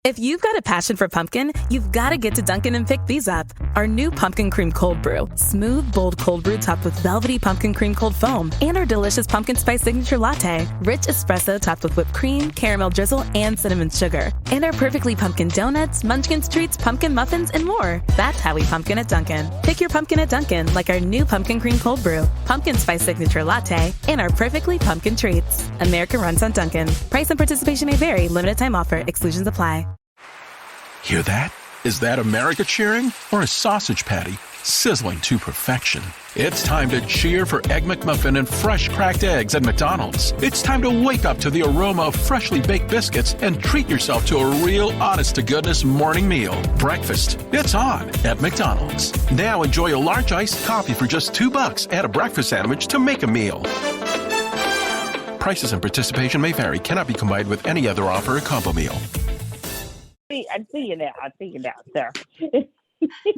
If you've got a passion for pumpkin, you've got to get to Dunkin' and pick these up. Our new pumpkin cream cold brew. Smooth, bold cold brew topped with velvety pumpkin cream cold foam. And our delicious pumpkin spice signature latte. Rich espresso topped with whipped cream, caramel drizzle, and cinnamon sugar. And our perfectly pumpkin donuts, munchkins treats, pumpkin muffins, and more. That's how we pumpkin at Dunkin'. Pick your pumpkin at Dunkin', like our new pumpkin cream cold brew, pumpkin spice signature latte, and our perfectly pumpkin treats. America runs on Dunkin'. Price and participation may vary. Limited time offer. Exclusions apply. Hear that? Is that America cheering or a sausage patty sizzling to perfection? It's time to cheer for Egg McMuffin and fresh cracked eggs at McDonald's. It's time to wake up to the aroma of freshly baked biscuits and treat yourself to a real honest-to-goodness morning meal. Breakfast, it's on at McDonald's. Now enjoy a large iced coffee for just $2. Add a breakfast sandwich to make a meal. Prices and participation may vary. Cannot be combined with any other offer or combo meal. I see you now. I see you now, sir.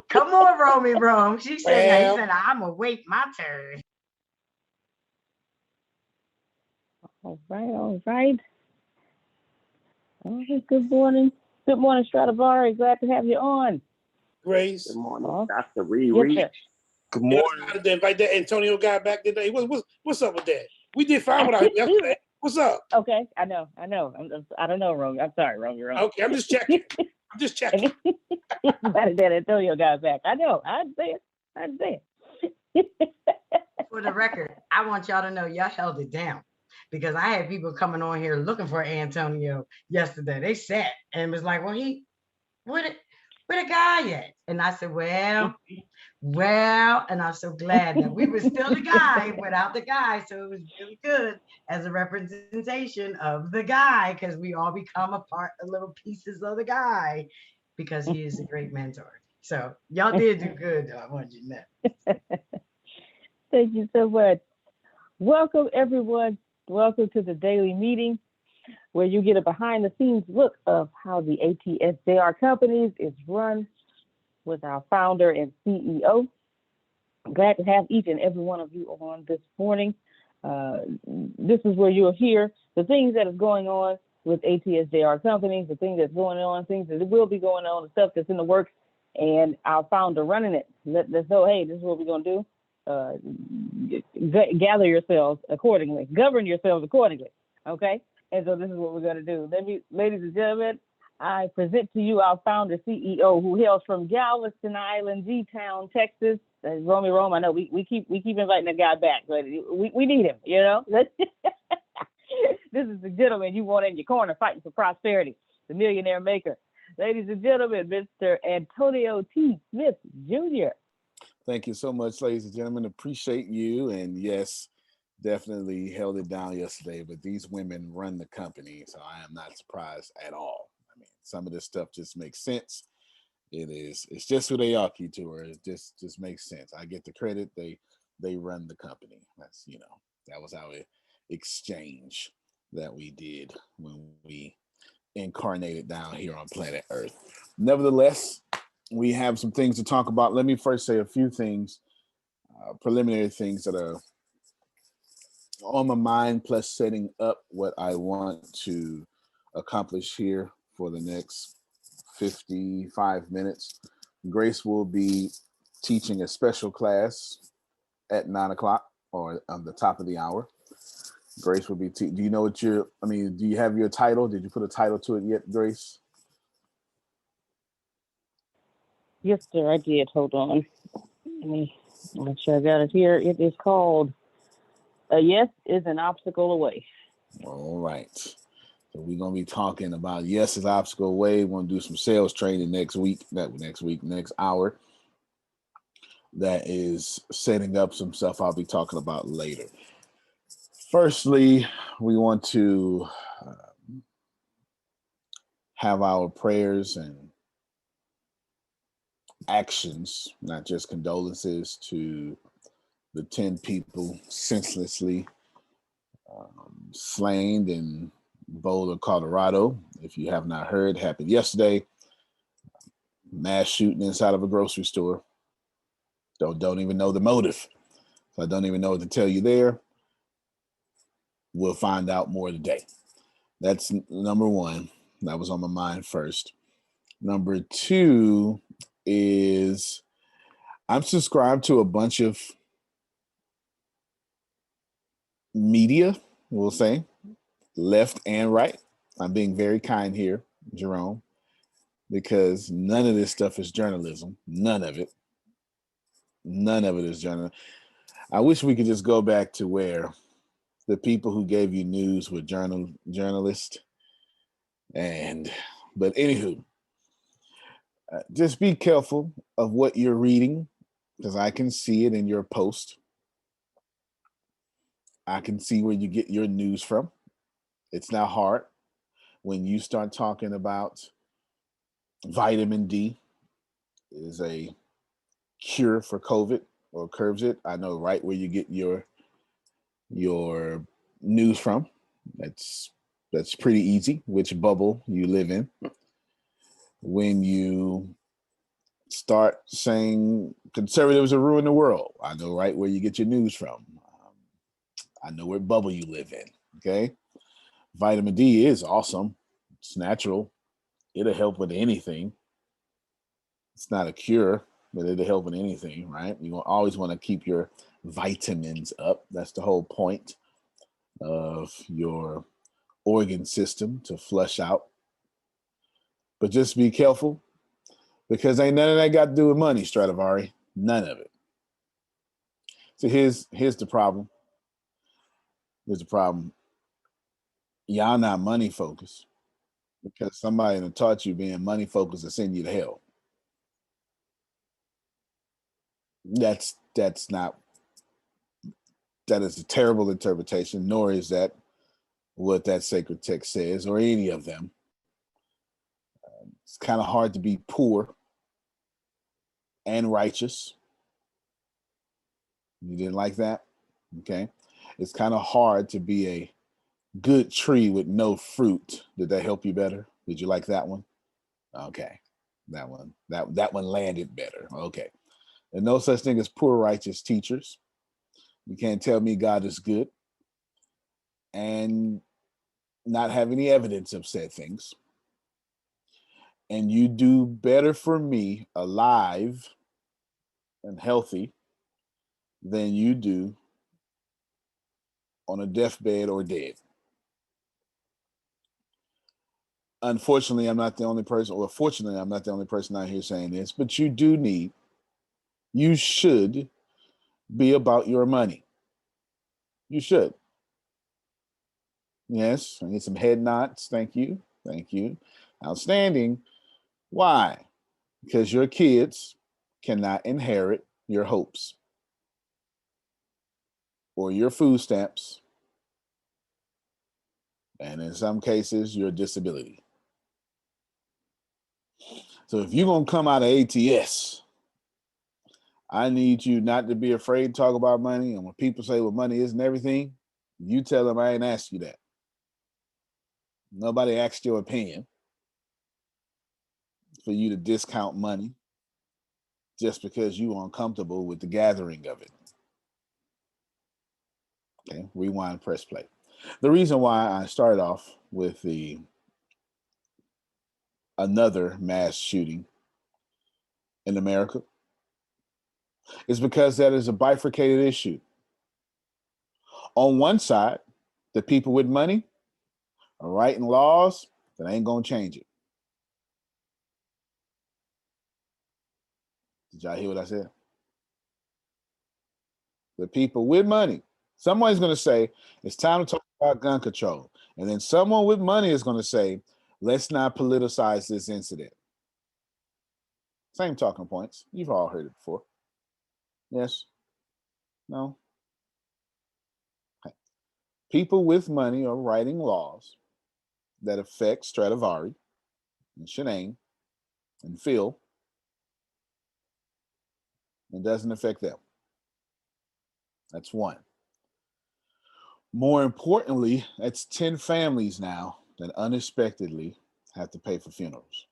Come on, Romy Rome. She said, I'm going to wait my turn. All right. Oh, good morning. Good morning, Stradivari. Glad to have you on. Grace. Good morning, Dr. Reed. Good morning. I had to invite that Antonio guy back today. What's up with that? We did fine without him yesterday. What's up? Okay, I know. I don't know, Romy. I'm sorry, Romy. Okay, I'm just checking. Better that Antonio guy back. I know. I understand. For the record, I want y'all to know y'all held it down because I had people coming on here looking for Antonio yesterday. They sat and was like, well, where the guy at? And I said, well, and I'm so glad that we were still the guy without the guy. So it was really good as a representation of the guy because we all become little pieces of the guy because he is a great mentor. So y'all did do good, though. I want you to know. Thank you so much. Welcome, everyone. Welcome to the daily meeting where you get a behind the scenes look of how the ATSJR companies is run with our founder and CEO. I'm glad to have each and every one of you on this morning. This is where you'll hear the things that is going on with ATSJR companies, the things that's going on, things that will be going on, the stuff that's in the works, and our founder running it. Let us know, hey, this is what we're going to do. Gather yourselves accordingly, govern yourselves accordingly, okay? And so this is what we're going to do. Ladies and gentlemen, I present to you our founder, CEO, who hails from Galveston Island, G-Town, Texas. Romy Rome, I know we keep inviting that guy back, but we need him, you know? This is the gentleman you want in your corner fighting for prosperity, the millionaire maker. Ladies and gentlemen, Mr. Antonio T. Smith, Jr. Thank you so much, ladies and gentlemen. Appreciate you. And yes, definitely held it down yesterday, but these women run the company, so I am not surprised at all. I mean, some of this stuff just makes sense. It's just who they are, Couture. It just makes sense. I get the credit. They run the company. That's, that was our exchange that we did when we incarnated down here on planet Earth. Nevertheless, we have some things to talk about. Let me first say a few things, preliminary things that are on my mind, plus setting up what I want to accomplish here for the next 55 minutes. Grace will be teaching a special class at 9:00 or on the top of the hour. Grace will be do you know what do you have your title? Did you put a title to it yet, Grace? Yes, sir, I did. Hold on. Let me make sure I got it here. It is called A Yes is an Obstacle Away. All right. So we're going to be talking about yes is obstacle away. We're going to do some sales training next hour. That is setting up some stuff I'll be talking about later. Firstly, we want to have our prayers and actions, not just condolences, to the 10 people senselessly slain in Boulder, Colorado. If you have not heard, happened yesterday. Mass shooting inside of a grocery store. Don't even know the motive. So I don't even know what to tell you there. We'll find out more today. That's number one. That was on my mind first. Number two is I'm subscribed to a bunch of media, we'll say, left and right. I'm being very kind here, Jerome, because none of this stuff is journalism. None of it. None of it is journalism. I wish we could just go back to where the people who gave you news were journalists. But anywho, just be careful of what you're reading, because I can see it in your post. I can see where you get your news from. It's not hard. When you start talking about vitamin D is a cure for COVID or curbs it, I know right where you get your news from. That's pretty easy, which bubble you live in. When you start saying conservatives are ruining the world, I know right where you get your news from. I know what bubble you live in. Okay. Vitamin D is awesome. It's natural. It'll help with anything. It's not a cure, but it'll help with anything, right? You always want to keep your vitamins up. That's the whole point of your organ system, to flush out. But just be careful, because ain't none of that got to do with money, Stradivari. None of it. So here's the problem. Here's the problem. Y'all not money focused, because somebody that taught you being money focused to send you to hell. That is a terrible interpretation, nor is that what that sacred text says, or any of them. It's kind of hard to be poor and righteous. You didn't like that? Okay. It's kind of hard to be a good tree with no fruit. Did that help you better? Did you like that one? Okay. That one landed better. Okay. There's no such thing as poor righteous teachers. You can't tell me God is good and not have any evidence of said things. And you do better for me alive and healthy than you do on a deathbed or dead. Unfortunately, I'm not the only person, or fortunately, I'm not the only person out here saying this, but you should be about your money. You should. Yes, I need some head nods. Thank you. Thank you. Outstanding. Why? Because your kids cannot inherit your hopes or your food stamps, and in some cases, your disability. So if you're going to come out of ATS, I need you not to be afraid to talk about money. And when people say, well, money isn't everything, you tell them I ain't asked you that. Nobody asked your opinion for you to discount money just because you're uncomfortable with the gathering of it. Okay, rewind, press play. The reason why I started off with another mass shooting in America is because that is a bifurcated issue. On one side, the people with money are writing laws that ain't gonna change it. Did y'all hear what I said? The people with money. Someone's gonna say it's time to talk about gun control, and then someone with money is gonna say, let's not politicize this incident. Same talking points. You've all heard it before. Yes? No? Okay. People with money are writing laws that affect Stradivari and Shanae and Phil, and doesn't affect them. That's one. More importantly, that's 10 families now that unexpectedly have to pay for funerals.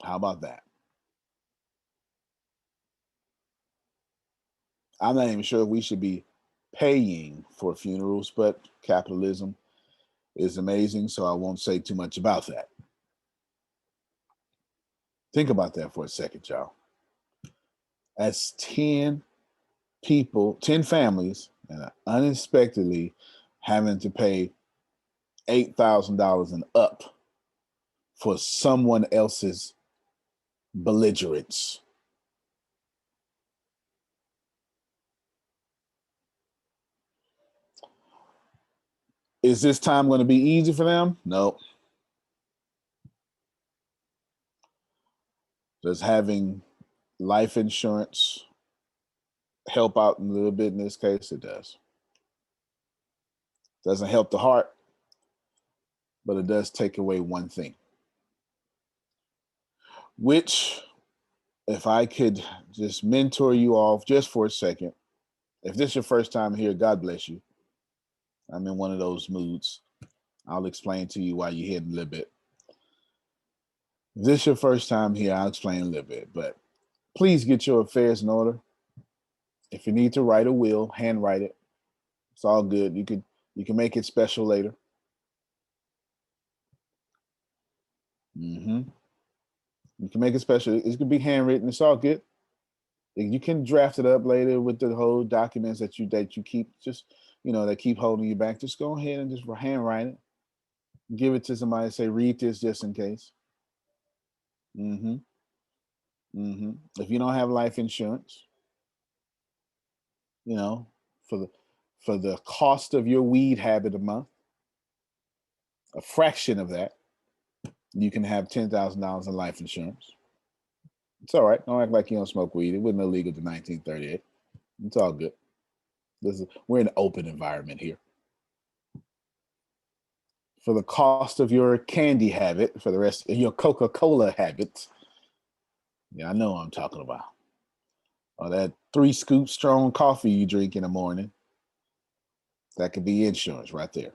How about that? I'm not even sure if we should be paying for funerals, but capitalism is amazing, so I won't say too much about that. Think about that for a second, y'all. That's 10 people, 10 families, and unexpectedly having to pay $8,000 and up for someone else's belligerence. Is this time going to be easy for them? No. Does having life insurance help out a little bit in this case? It does. Doesn't help the heart, but it does take away one thing. Which, if I could just mentor you off just for a second, if this is your first time here, God bless you. I'm in one of those moods. I'll explain to you why you're here in a little bit. If this is your first time here, I'll explain a little bit, but please get your affairs in order. If you need to write a will, handwrite it. It's all good. You can make it special later. You can make it special. It can be handwritten. It's all good. You can draft it up later with the whole documents that you keep, just that keep holding you back. Just go ahead and just handwrite it. Give it to somebody. Say, read this just in case. If you don't have life insurance, for the cost of your weed habit a month, a fraction of that, you can have $10,000 in life insurance. It's all right. Don't act like you don't smoke weed. It wasn't illegal to 1938. It's all good. We're in an open environment here. For the cost of your candy habit, for the rest of your Coca-Cola habits, yeah, I know what I'm talking about. Or that 3 scoop strong coffee you drink in the morning, that could be insurance right there.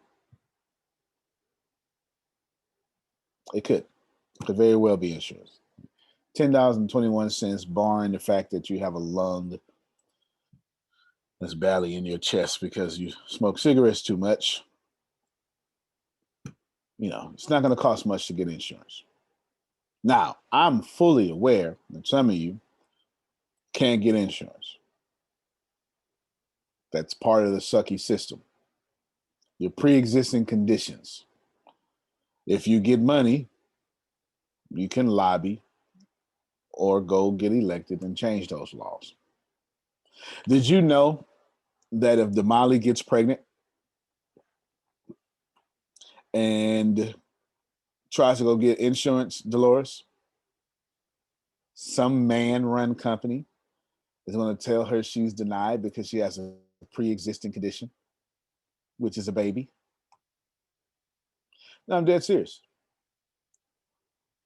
It could very well be insurance. $10.21, barring the fact that you have a lung that's badly in your chest because you smoke cigarettes too much. It's not going to cost much to get insurance. Now, I'm fully aware that some of you can't get insurance. That's part of the sucky system. Your pre-existing conditions. If you get money, you can lobby or go get elected and change those laws. Did you know that if Damali gets pregnant and tries to go get insurance, Dolores, some man-run company is going to tell her she's denied because she has a pre-existing condition, which is a baby? No, I'm dead serious.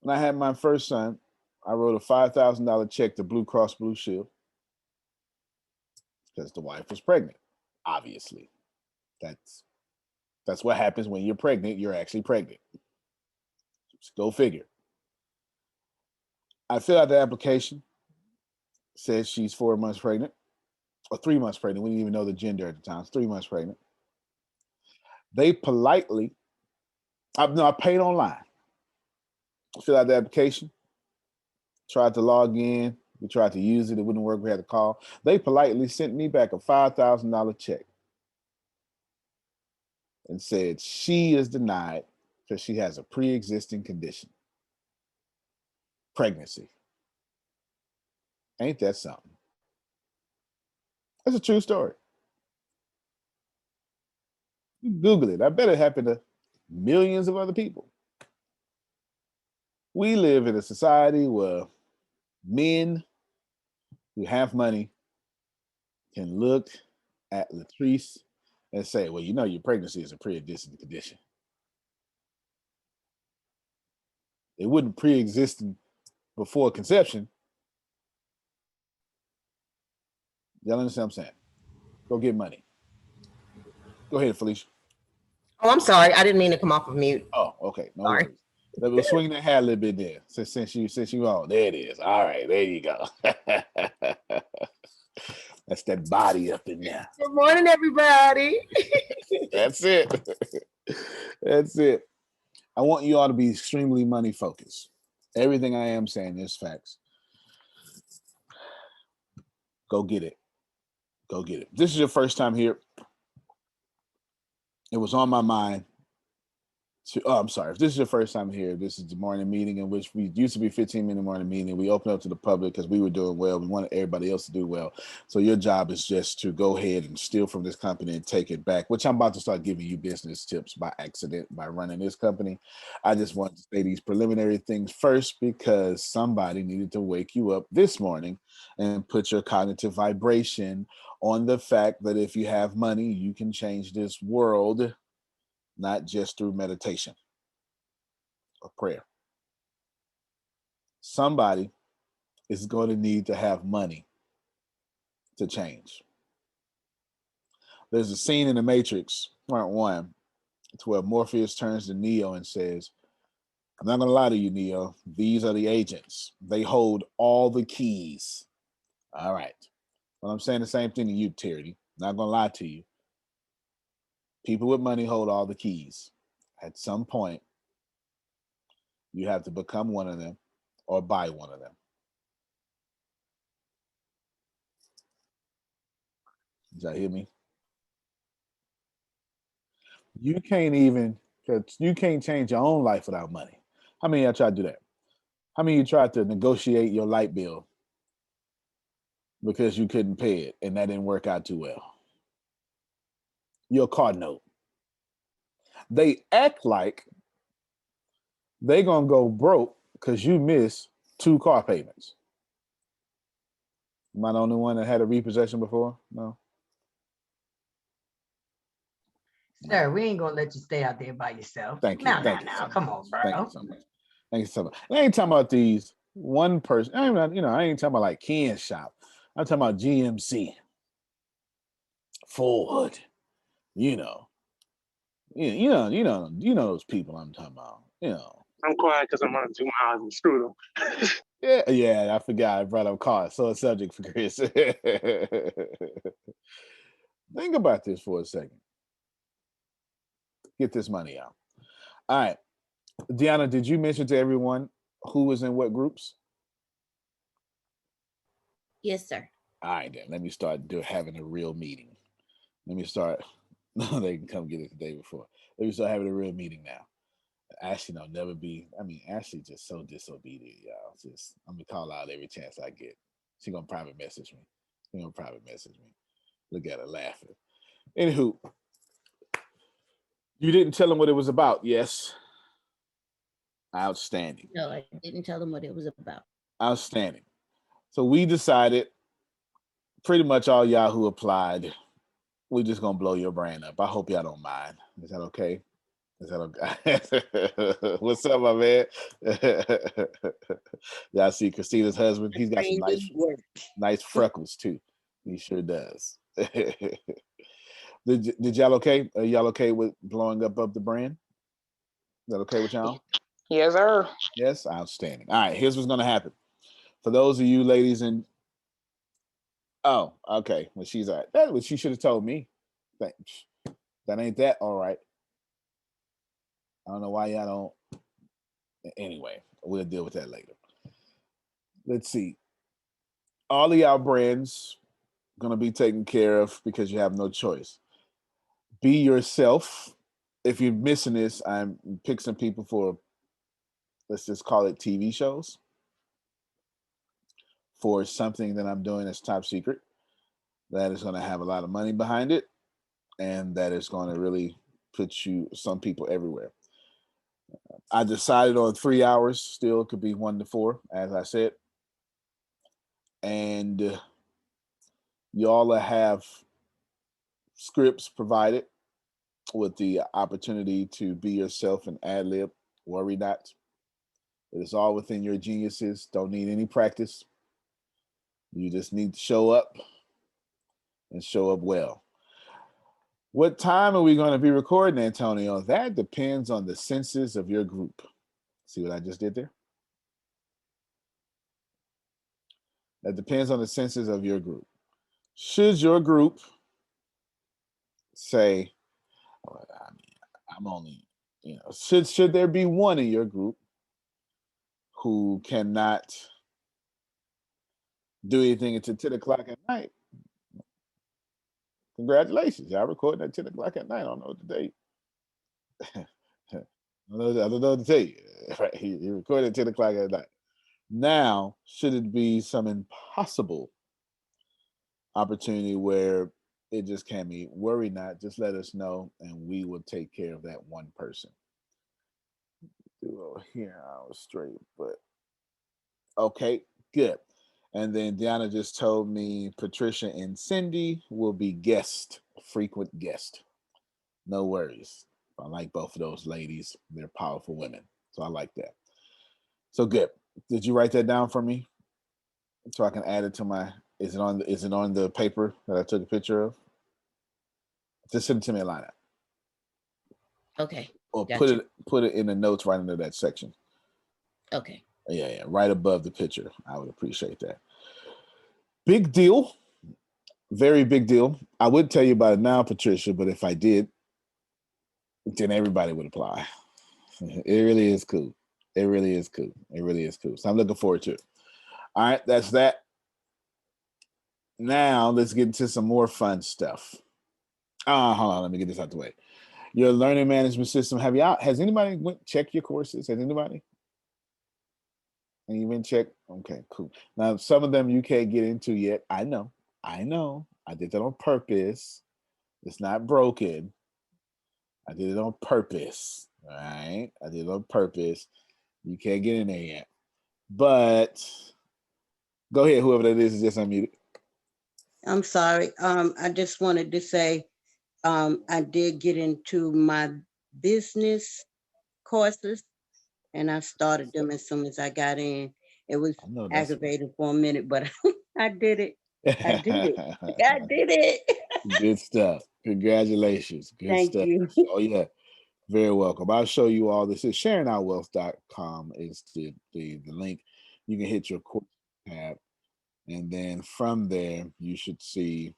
When I had my first son, I wrote a $5,000 check to Blue Cross Blue Shield because the wife was pregnant. Obviously, that's what happens when you're pregnant. You're actually pregnant. Just go figure. I filled out the application. Says she's 4 months pregnant, or 3 months pregnant. We didn't even know the gender at the time. It's 3 months pregnant. They politely, I paid online. Filled out the application. Tried to log in. We tried to use it. It wouldn't work. We had to call. They politely sent me back a $5,000 check and said she is denied because she has a pre-existing condition. Pregnancy. Ain't that something? That's a true story. You Google it. I bet it happened to millions of other people. We live in a society where men who have money can look at Latrice and say, well, your pregnancy is a pre-existing condition. It wouldn't pre-exist before conception. Y'all understand what I'm saying? Go get money. Go ahead, Felicia. Oh, I'm sorry. I didn't mean to come off of mute. Oh, okay. No Sorry. worries. We'll swing that hat a little bit there. Since you on. There it is. All right, there you go. That's that body up in there. Good morning, everybody. That's it. That's it. I want you all to be extremely money focused. Everything I am saying is facts. Go get it. Go get it. This is your first time here. It was on my mind. I'm sorry. If this is your first time here, this is the morning meeting in which we used to be 15-minute morning meeting. We opened up to the public because we were doing well. We wanted everybody else to do well. So your job is just to go ahead and steal from this company and take it back, which I'm about to start giving you business tips by accident by running this company. I just wanted to say these preliminary things first because somebody needed to wake you up this morning and put your cognitive vibration on the fact that if you have money, you can change this world. Not just through meditation or prayer. Somebody is going to need to have money to change. There's a scene in the Matrix, part one, to where Morpheus turns to Neo and says, I'm not going to lie to you, Neo. These are the agents. They hold all the keys. All right. Well, I'm saying the same thing to you, Terry. Not going to lie to you. People with money hold all the keys. At some point, you have to become one of them or buy one of them. Did y'all hear me? You can't even, because you can't change your own life without money. How many of y'all tried to do that? How many of you tried to negotiate your light bill because you couldn't pay it and that didn't work out too well? Your car note. They act like they gonna go broke because you missed 2 car payments. Am I the only one that had a repossession before? No. Sir, we ain't gonna let you stay out there by yourself. Thank you. No, Thank you. no. Come on, bro. Thank you so much. Thank you so much. I ain't talking about these one person. I ain't talking about like Ken's shop. I'm talking about GMC, Ford. You know those people I'm talking about. I'm quiet because I'm running 2 miles and screw them. Yeah, I forgot I brought up cars. So a subject for Chris. Think about this for a second. Get this money out. All right. Deanna, did you mention to everyone who was in what groups? Yes, sir. All right, then. Let me start having a real meeting. Let me start. No, they can come get it the day before. Let me start having a real meeting now. Ashley don't never be. I mean, Ashley just so disobedient, y'all. I'm gonna call out every chance I get. She gonna private message me. Look at her laughing. Anywho, you didn't tell him what it was about. Yes. Outstanding. No, I didn't tell them what it was about. Outstanding. So we decided, pretty much all y'all who applied, we're just gonna blow your brain up. I hope y'all don't mind. Is that okay? What's up, my man? Y'all see Christina's husband? He's got some nice freckles too. He sure does. Did y'all okay? Are y'all okay with blowing up the brand? Is that okay with y'all? Yes, sir. Yes, outstanding. All right, here's what's gonna happen. For those of you ladies and okay. Well, she's all right. That's what she should have told me. That ain't that all right. I don't know why y'all don't. Anyway, we'll deal with that later. Let's see. All of y'all brands gonna be taken care of because you have no choice. Be yourself. If you're missing this, I'm pick some people for, let's just call it TV shows, for something that I'm doing that's top secret, that is going to have a lot of money behind it, and that is going to really put some people everywhere. I decided on 3 hours, still could be 1 to 4, as I said. And y'all have scripts provided with the opportunity to be yourself and ad lib. Worry not. It is all within your geniuses. Don't need any practice. You just need to show up and show up well. What time are we going to be recording, Antonio? That depends on the census of your group. See what I just did there? That depends on the census of your group. Should your group say, I'm only, should there be one in your group who cannot do anything until 10 o'clock at night. Congratulations. Y'all recording at 10 o'clock at night. I don't know the date. I don't know what to tell you. Right? He recorded at 10 o'clock at night. Now, should it be some impossible opportunity where it just can't be, worry not, just let us know and we will take care of that one person. Do over here, I was straight, but okay, good. And then Deanna just told me Patricia and Cindy will be frequent guest. No worries. I like both of those ladies. They're powerful women. So I like that. So good. Did you write that down for me? So I can add it to my, is it on the paper that I took a picture of? Just send it to me, Alana. Okay. Or Gotcha. put it in the notes right under that section. Okay. Yeah, right above the picture. I would appreciate that. Big deal. Very big deal. I would tell you about it now, Patricia, but if I did, then everybody would apply. It really is cool. It really is cool. It really is cool. So I'm looking forward to it. All right, that's that. Now let's get into some more fun stuff. Hold on, let me get this out the way. Your learning management system. Has anybody check your courses? Has anybody? And you been checked? Okay, cool. Now some of them you can't get into yet. I know. I did that on purpose. It's not broken. I did it on purpose. All right. I did it on purpose. You can't get in there yet. But go ahead, whoever that is just unmuted. I'm sorry. I just wanted to say I did get into my business courses and I started them as soon as I got in. It was aggravating for a minute, but I did it. I did it. Good stuff. Congratulations. Good Thank stuff. you. Oh, yeah. Very welcome. I'll show you all this. Is sharingourwealth.com is the link. You can hit your course tab. And then from there, you should see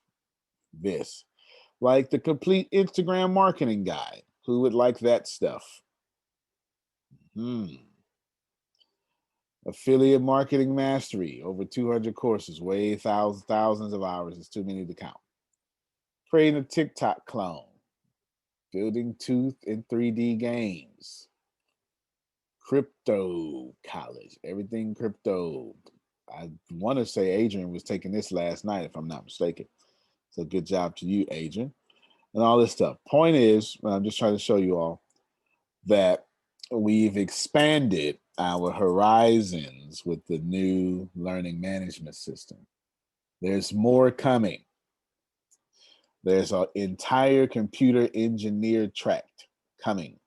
this. Like the complete Instagram marketing guide. Who would like that stuff? Affiliate marketing mastery. Over 200 courses. Way thousands of hours. It's too many to count. Creating a TikTok clone. Building 2 and 3D games. Crypto college. Everything crypto. I want to say Adrian was taking this last night, if I'm not mistaken. So good job to you, Adrian. And all this stuff. Point is, I'm just trying to show you all that we've expanded our horizons with the new learning management system. There's more coming. There's an entire computer engineer track coming.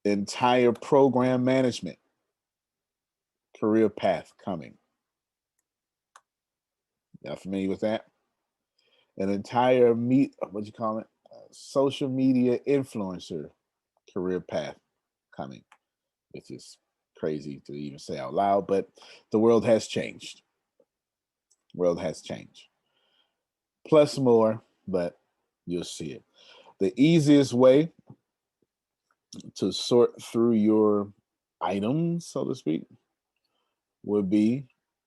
Entire program management career path coming. Y'all familiar with that? An entire social media influencer career path coming, which is crazy to even say out loud, but the world has changed. World has changed. Plus more, but you'll see it. The easiest way to sort through your items, so to speak, would be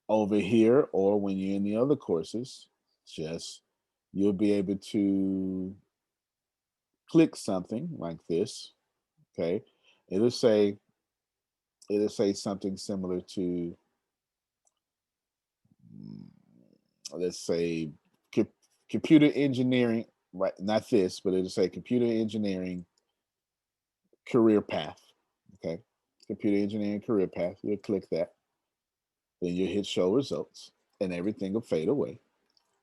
over here, or when you're in the other courses, you'll be able to click something like this. Okay, it'll say something similar to, let's say, computer engineering, right? Not this, but it'll say computer engineering career path. Okay, computer engineering career path. You'll click that. Then you hit show results and everything will fade away,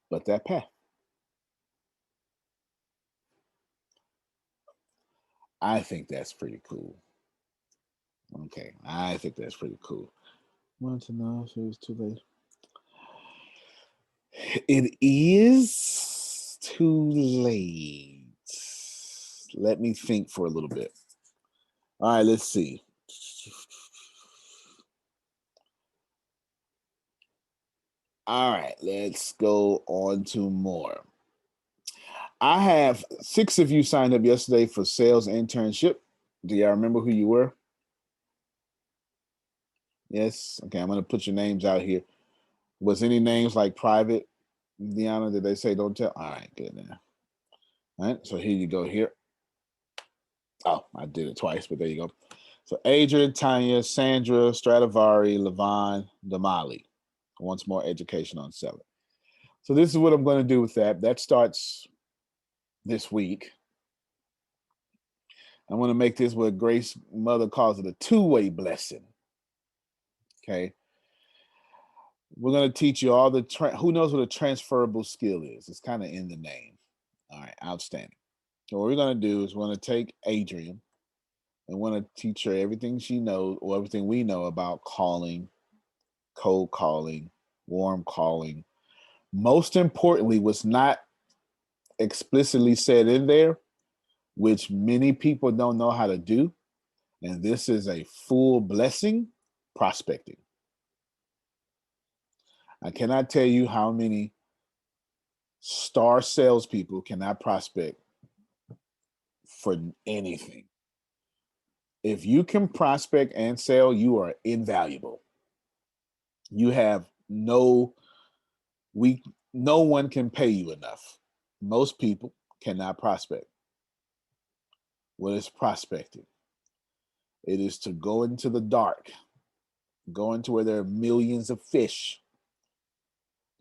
but that path. I think that's pretty cool. Okay, I think that's pretty cool. Want to know if it was too late? It is too late. Let me think for a little bit. All right, let's see. All right, let's go on to more. I have 6 of you signed up yesterday for sales internship. Do y'all remember who you were? Yes. Okay, I'm gonna put your names out here. Was any names like private, Deanna? Did they say don't tell? All right, good now. All right, so here you go here. Oh, I did it twice, but there you go. So Adrian, Tanya, Sandra, Stradivari, Levon, Damali. Once more education on selling. So this is what I'm going to do with that. That starts this week. I'm going to make this what Grace Mother calls it a two-way blessing. Okay. We're going to teach you all the, who knows what a transferable skill is? It's kind of in the name. All right, outstanding. So what we're going to do is we're going to take Adrian and want to teach her everything she knows or everything we know about calling, cold calling, warm calling. Most importantly, what's not explicitly said in there, which many people don't know how to do, and this is a full blessing, prospecting. I cannot tell you how many star salespeople cannot prospect for anything. If you can prospect and sell, you are invaluable. You have no one can pay you enough. Most people cannot prospect. What is prospecting? It is to go into the dark, go into where there are millions of fish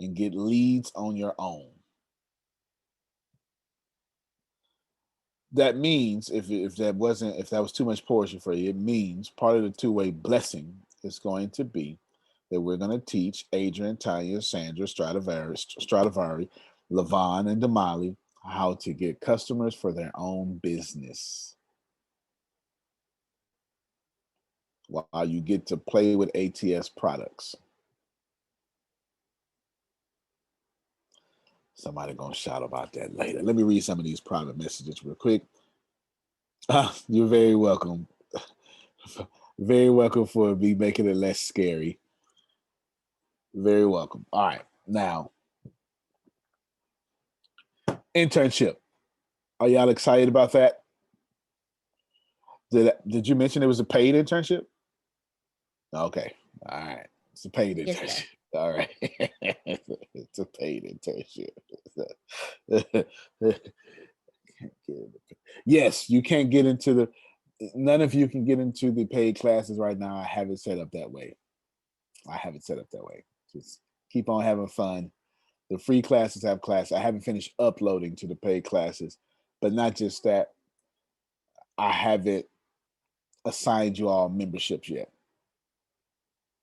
and get leads on your own. That means if that was too much portion for you, it means part of the two-way blessing is going to be that we're going to teach Adrian, Tanya, Sandra, Stradivari, Levon, and Damali how to get customers for their own business. While you get to play with ATS products. Somebody gonna shout about that later. Let me read some of these private messages real quick. You're very welcome. Very welcome for me making it less scary. Very welcome. All right, now internship. Are y'all excited about that? Did you mention it was a paid internship? Okay. All right. It's a paid internship. Yes, sir. All right. It's a paid internship. Yes, you can't get into none of you can get into the paid classes right now. I have it set up that way. Just keep on having fun. The free classes have class. I haven't finished uploading to the paid classes, but not just that. I haven't assigned you all memberships yet.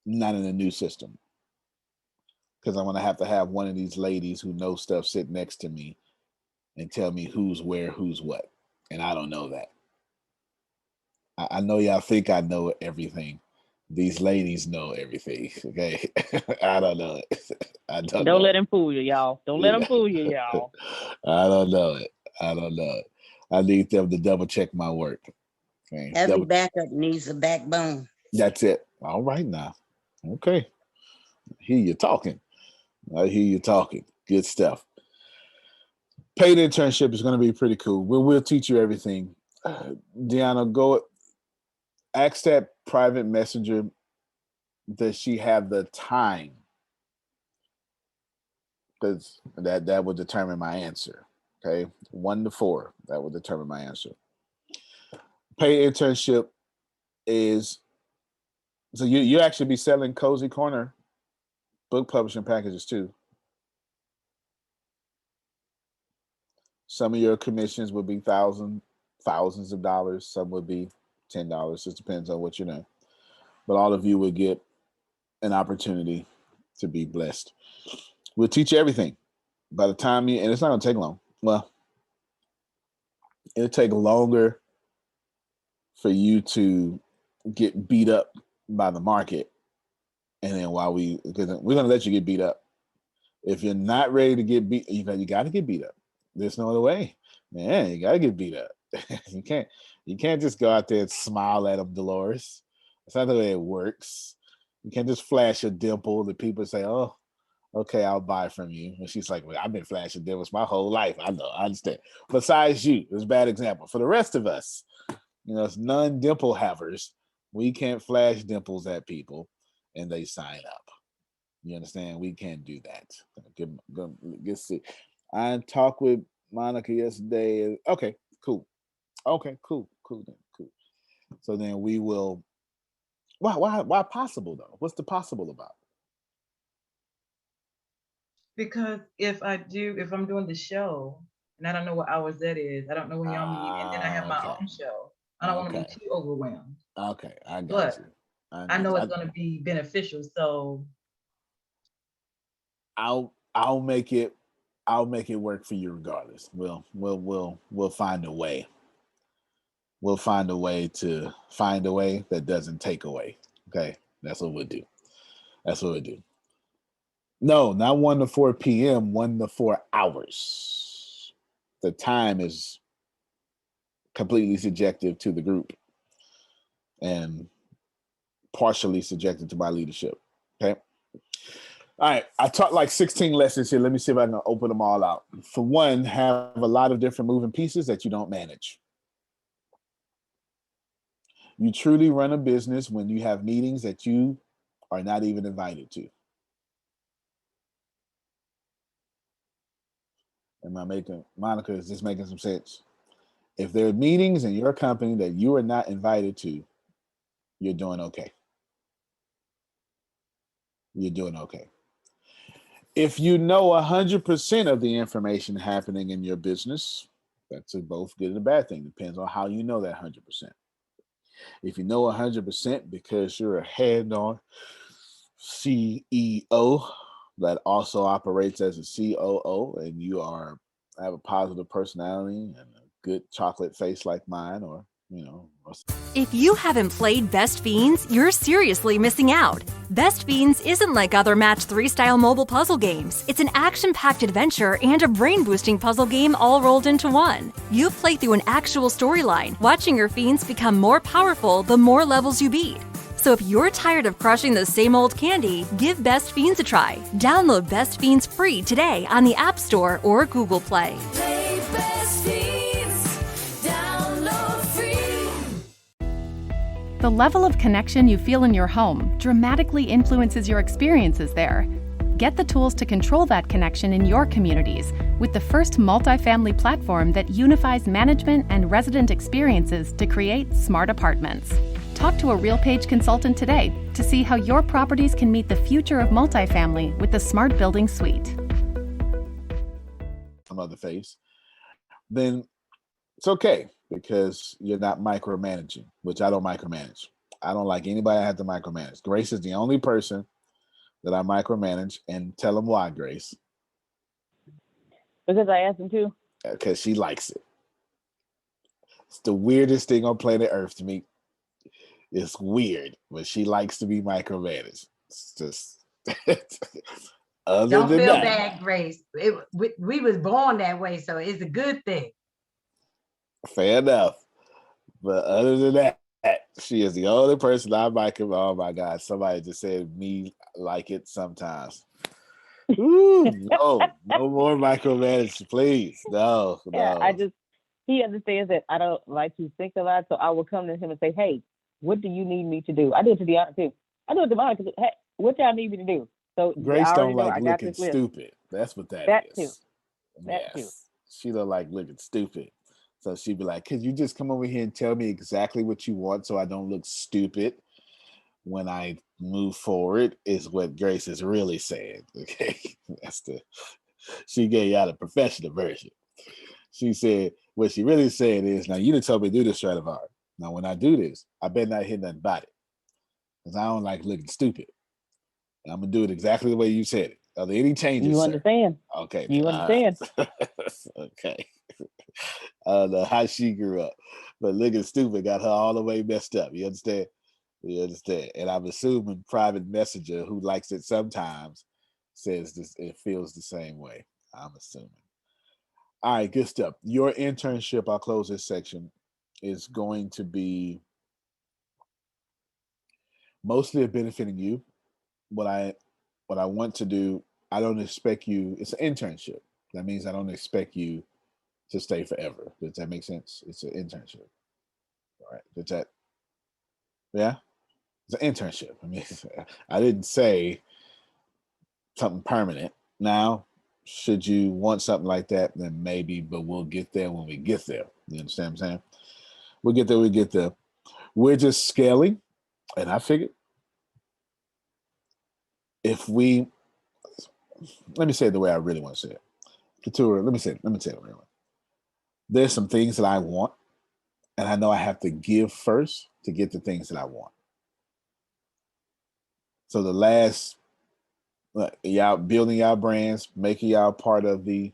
Not in the new system. Because I'm going to have one of these ladies who knows stuff sit next to me and tell me who's where, who's what. And I don't know that. I know y'all think I know everything. These ladies know everything. Okay. I don't know it. Don't let him fool you, y'all. Don't let him fool you, y'all. I don't know it. I need them to double check my work. Okay. Every backup needs a backbone. That's it. All right now. Okay. I hear you talking. Good stuff. Paid internship is going to be pretty cool. We'll teach you everything. Deanna, go ask that private messenger, does she have the time? Because that would determine my answer. Okay. 1 to 4. That would determine my answer. Paid internship is, so you actually be selling Cozy Corner book publishing packages too. Some of your commissions would be thousands of dollars. Some would be $10. It depends on what you know. But all of you would get an opportunity to be blessed. We'll teach you everything. By the time and it's not going to take long. Well, it'll take longer for you to get beat up by the market. And then because we're going to let you get beat up. If you're not ready to get beat, you got to get beat up. There's no other way. Man, you got to get beat up. You can't just go out there and smile at them, Dolores. That's not the way it works. You can't just flash a dimple that people say, oh, okay, I'll buy from you. And she's like, well, I've been flashing dimples my whole life. I know, I understand. Besides you, it's a bad example. For the rest of us, it's non-dimple havers. We can't flash dimples at people. and they sign up. You understand? We can't do that. Let's see. I talked with Monica yesterday. Okay, cool. Okay, cool then, cool. So then we will. Why possible though? What's the possible about? Because if I'm doing the show and I don't know what hours that is, I don't know when y'all meet, and then I have my Okay. own show. I don't want to be Okay. too overwhelmed. Okay, I got But you. I know it's going to be beneficial. So I'll make it work for you regardless. We'll find a way. We'll find a way that doesn't take away. Okay, that's what we'll do. That's what we'll do. No, not 1 to 4 p.m. 1 to 4 hours. The time is completely subjective to the group and partially subjected to my leadership. Okay. All right. I taught like 16 lessons here. Let me see if I can open them all out. For one, have a lot of different moving pieces that you don't manage. You truly run a business when you have meetings that you are not even invited to. Am I making, Monica, is this making some sense? If there are meetings in your company that you are not invited to, you're doing okay. You're doing okay. If you know 100% of the information happening in your business, that's a both good and a bad thing. Depends on how you know that 100%. If you know 100% because you're a head-on CEO that also operates as a COO, and you have a positive personality and a good chocolate face like mine, or if you haven't played Best Fiends, you're seriously missing out. Best Fiends isn't like other Match 3 style mobile puzzle games. It's an action-packed adventure and a brain-boosting puzzle game all rolled into one. You play through an actual storyline, watching your fiends become more powerful the more levels you beat. So if you're tired of crushing the same old candy, give Best Fiends a try. Download Best Fiends free today on the App Store or Google Play. Play Best Fiends. Download free. The level of connection you feel in your home dramatically influences your experiences there. Get the tools to control that connection in your communities with the first multifamily platform that unifies management and resident experiences to create smart apartments. Talk to a RealPage consultant today to see how your properties can meet the future of multifamily with the Smart Building Suite. Some other face, then it's okay because you're not micromanaging, which I don't micromanage. I don't like anybody I have to micromanage. Grace is the only person that I micromanage, and tell them why, Grace. Because I asked him to. Because she likes it. It's the weirdest thing on planet Earth to me. It's weird, but she likes to be micromanaged. It's just Don't feel bad, Grace. We was born that way, so it's a good thing. Fair enough. But other than that, she is the only person I micromanage. Oh my God, somebody just said me like it sometimes. Ooh, no more micromanaging, please. No. He understands that I don't like to think a lot, so I will come to him and say, hey, what do you need me to do? I do it to Deanna too. I do it to Monica. Hey, what y'all need me to do? So Grace don't like looking stupid. That's what that is. That too. She don't like looking stupid. So she'd be like, could you just come over here and tell me exactly what you want so I don't look stupid when I move forward, is what Grace is really saying. Okay. She gave y'all the professional version. She said, what she really said is, now you didn't tell me to do this, Stradivari. Now, when I do this, I better not hit nothing about it. Because I don't like looking stupid. And I'm going to do it exactly the way you said it. Are there any changes, You sir? understand. Okay. You understand. Right. Okay. I don't know how she grew up. But looking stupid got her all the way messed up. You understand? You understand? And I'm assuming Private Messenger, who likes it sometimes, says this. It feels the same way. I'm assuming. All right, good stuff. Your internship, I'll close this section, is going to be mostly benefiting you. What I want to do, I don't expect you. It's an internship. That means I don't expect you to stay forever. Does that make sense? It's an internship. All right. Yeah. It's an internship. I mean, I didn't say something permanent. Now, should you want something like that, then maybe, but we'll get there when we get there. You understand what I'm saying? We'll get there, we get there. We're just scaling, and I figured if we, let me say it the way I really want to say it. Couture, let me say it the way I want. There's some things that I want, and I know I have to give first to get the things that I want. So the last, y'all building y'all brands, making y'all part of the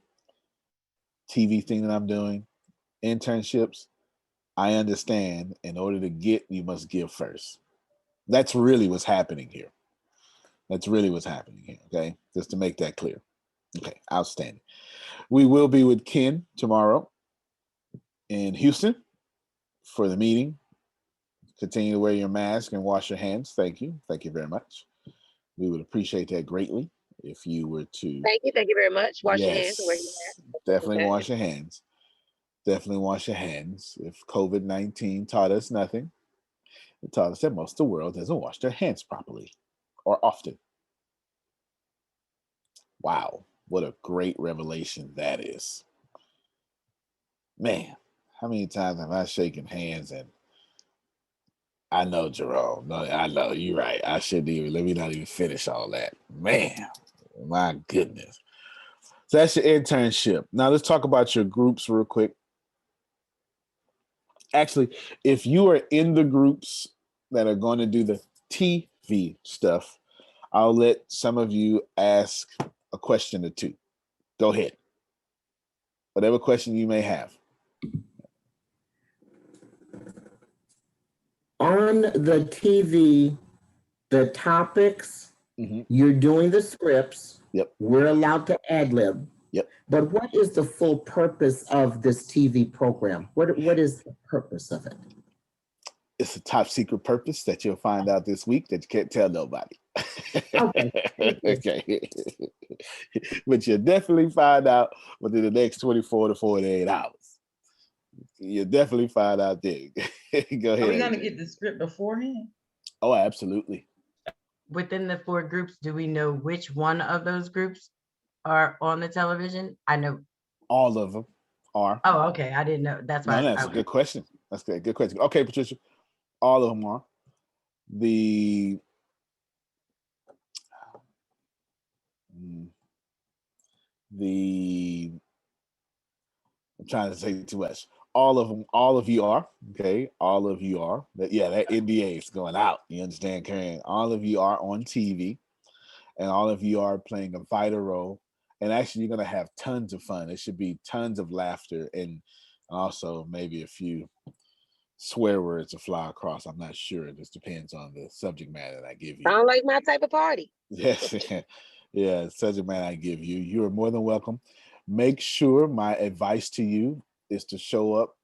TV thing that I'm doing, internships, I understand in order to get, you must give first. That's really what's happening here. Okay? Just to make that clear. Okay, outstanding. We will be with Ken tomorrow in Houston for the meeting. Continue to wear your mask and wash your hands. Thank you. Thank you very much. We would appreciate that greatly if you were to. Thank you very much. Wash your hands Yes, and wear your mask. definitely Okay. wash your hands. Definitely wash your hands. If COVID-19 taught us nothing, it taught us that most of the world doesn't wash their hands properly or often. Wow, what a great revelation that is. Man, how many times have I shaken hands and I know, Jerome. No, I know, you're right. I shouldn't even, let me not even finish all that. Man, my goodness. So that's your internship. Now let's talk about your groups real quick. Actually, if you are in the groups that are going to do the TV stuff, I'll let some of you ask a question or two. Go ahead. Whatever question you may have. On the TV, the topics, you're doing the scripts. Yep. We're allowed to ad lib. Yep. But what is the full purpose of this TV program? What is the purpose of it? It's a top secret purpose that you'll find out this week that you can't tell nobody. Okay. But you'll definitely find out within the next 24 to 48 hours. You'll definitely find out there. Go ahead. Are we gonna get the script beforehand? Oh, absolutely. Within the 4 groups, do we know which one of those groups are on the television? I know all of them are. Oh, okay. I didn't know. That's why. No, that's a good question. That's good. Good question. Okay, Patricia. All of them are. I'm trying to say too much. All of them, all of you are, okay? All of you are. That NDA is going out. You understand, Karen? All of you are on TV, and all of you are playing a vital role. And actually, you're going to have tons of fun. It should be tons of laughter and also maybe a few swear words to fly across. I'm not sure. It just depends on the subject matter that I give you. Sound like my type of party. Yes. Yeah, subject matter I give you. You are more than welcome. Make sure my advice to you is to show up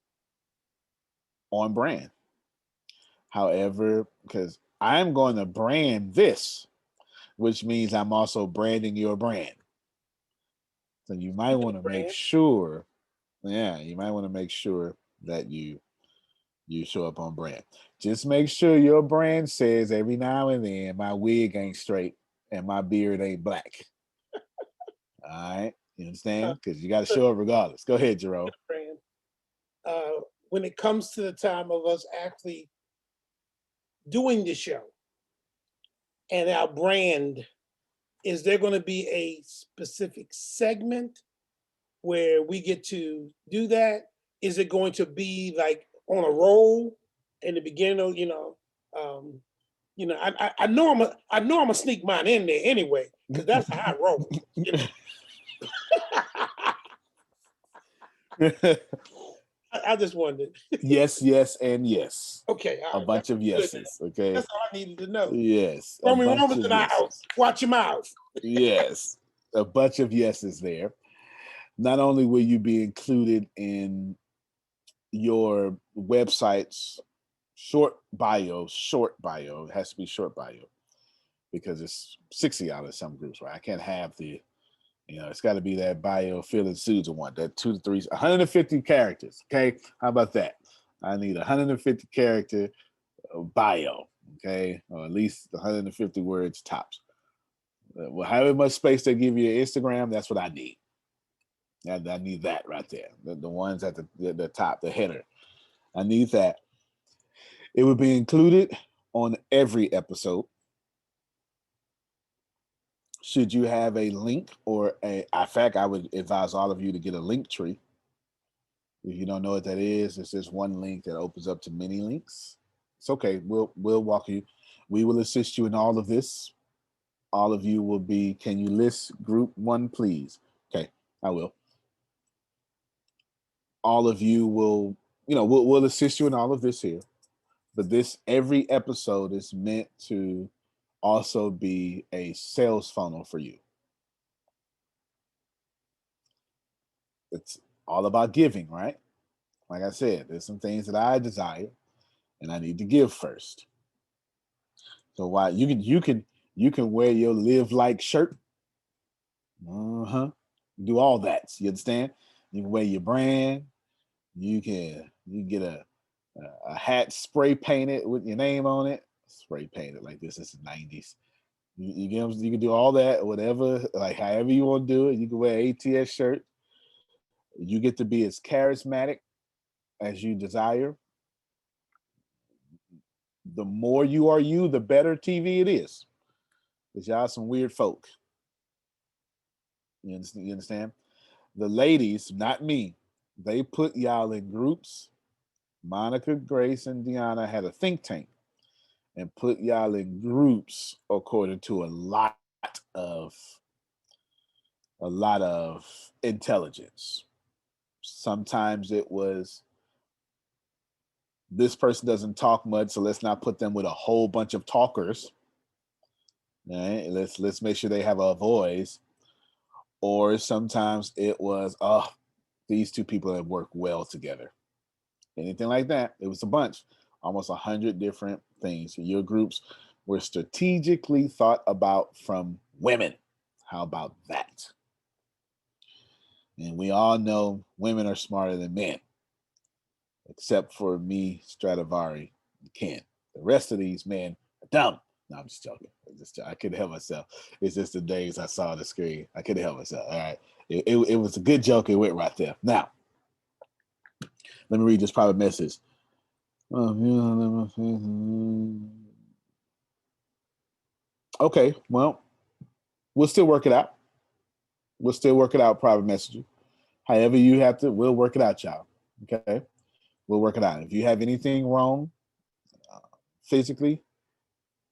on brand. However, because I'm going to brand this, which means I'm also branding your brand. So you might want to make sure, you might want to make sure that you show up on brand. Just make sure your brand says every now and then my wig ain't straight and my beard ain't black. All right. You understand? Because you got to show up regardless. Go ahead, Jerome. When it comes to the time of us actually doing the show and our brand, is there going to be a specific segment where we get to do that? Is it going to be like on a roll in the beginning? I know I'm gonna sneak mine in there anyway because that's how I roll. I just wondered. Yes, and yes. Okay. A bunch of yeses. Okay. That's all I needed to know. Yes. Roman Roman's in the house. Watch your mouth. Yes. A bunch of yeses there. Not only will you be included in your website's short bio, it has to be short bio because it's 60 out of some groups, right? I can't have it's got to be that bio Phil and Susan one, that 2 to 3, 150 characters. Okay. How about that? I need 150 character bio. okay, or at least 150 words tops. Well, however much space they give you your Instagram, that's what I need. I need that right there. The ones at the top, the header. I need that. It would be included on every episode. Should you have a link or in fact, I would advise all of you to get a link tree. If you don't know what that is, it's just one link that opens up to many links. It's okay. We'll walk you. We will assist you in all of this. All of you will be, can you list group one, please? Okay, I will. All of you will, we'll assist you in all of this here. But every episode is meant to also be a sales funnel for you. It's all about giving, right? Like I said, there's some things that I desire and I need to give first. So why you can wear your live like shirt. Do all that. You understand? You can wear your brand. You can get a hat spray painted with your name on it. Spray painted like this. This is the 90s. You can do all that, whatever, like however you want to do it. You can wear an ATS shirt. You get to be as charismatic as you desire. The more you are you, the better TV it is. Because y'all some weird folk. You understand? The ladies, not me, they put y'all in groups. Monica, Grace, and Deanna had a think tank and put y'all in groups according to a lot of intelligence. Sometimes it was, this person doesn't talk much, so let's not put them with a whole bunch of talkers. All right, let's make sure they have a voice. Or sometimes it was, these two people that work well together. Anything like that. It was a bunch, almost 100 different things. Your groups were strategically thought about from women. How about that? And we all know women are smarter than men, except for me, Stradivari, Ken. The rest of these men are dumb. No, I'm just joking. I couldn't help myself. It's just the days I saw the screen. I couldn't help myself. All right. It was a good joke. It went right there. Now, let me read this private message. Okay, well, we'll still work it out. We'll still work it out, private messaging. However you have to, we'll work it out, y'all. Okay? We'll work it out. If you have anything wrong physically,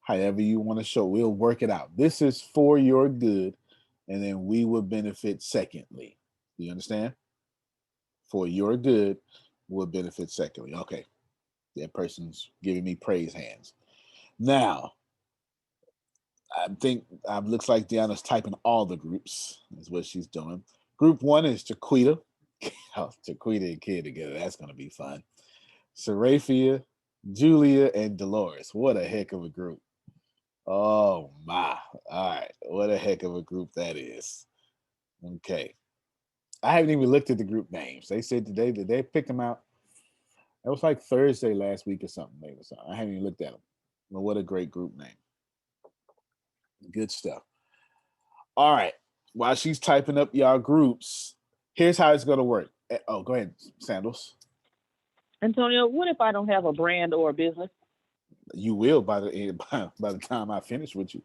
however you want to show, we'll work it out. This is for your good, and then we will benefit secondly. Do you understand? For your good, will benefit secondly. Okay. That person's giving me praise hands. Now, I think looks like Deanna's typing all the groups, is what she's doing. Group one is Jaquita. Jaquita and Kid together. That's going to be fun. Seraphia, Julia, and Dolores. What a heck of a group. Oh, my. All right. What a heck of a group that is. Okay. I haven't even looked at the group names. They said today that they picked them out. It was like Thursday last week or something. Maybe I haven't even looked at them. But what a great group name. Good stuff. All right. While she's typing up y'all groups, here's how it's going to work. Oh, go ahead, Sandals. Antonio, what if I don't have a brand or a business? You will by the time I finish with you.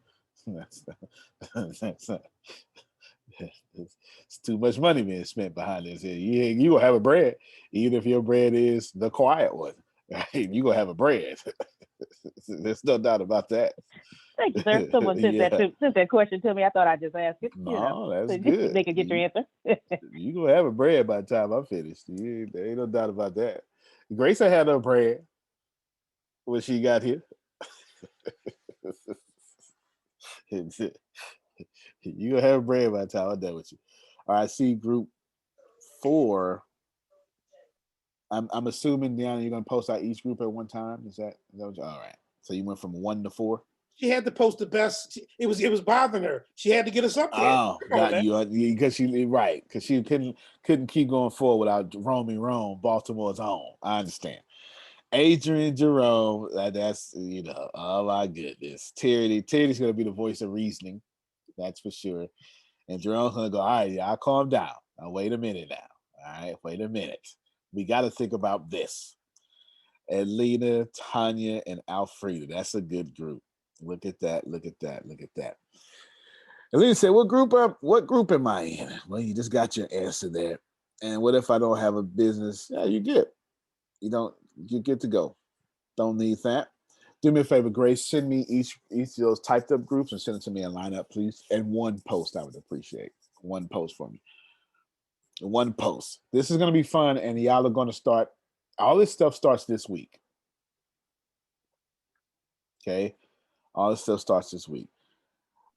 It's too much money being spent behind this. You gonna have a brand, even if your brand is the quiet one. Right? You gonna have a brand. There's no doubt about that. Thank you, sir. Someone sent that question to me. I thought I'd just ask it. No, that's so good. They can get your answer. You gonna have a brand by the time I'm finished. There ain't no doubt about that. Grace had her brand when she got here. You gonna have a brand by the time I'm done with you. All right, see group 4. I'm assuming, Deanna, you're gonna post out each group at one time. Is that what all right? So you went from 1 to 4. She had to post the best. It was bothering her. She had to get us up there. Oh, got you. Because she couldn't keep going forward without Rome, Baltimore's own. I understand. Adrian Jerome. That's oh my goodness. Tierney's gonna be the voice of reasoning. That's for sure. And Jerome's gonna go, all right, y'all calm down. Now wait a minute now. All right, wait a minute. We got to think about this. And Lena, Tanya, and Alfreda. That's a good group. Look at that. Look at that. Look at that. And Lena said, what group am I in? Well, you just got your answer there. And what if I don't have a business? Yeah, you get. You get to go. Don't need that. Do me a favor, Grace. Send me each of those typed up groups and send it to me in lineup, please. And one post, I would appreciate. One post for me. One post. This is going to be fun, and y'all are going to start. All this stuff starts this week. Okay? All this stuff starts this week.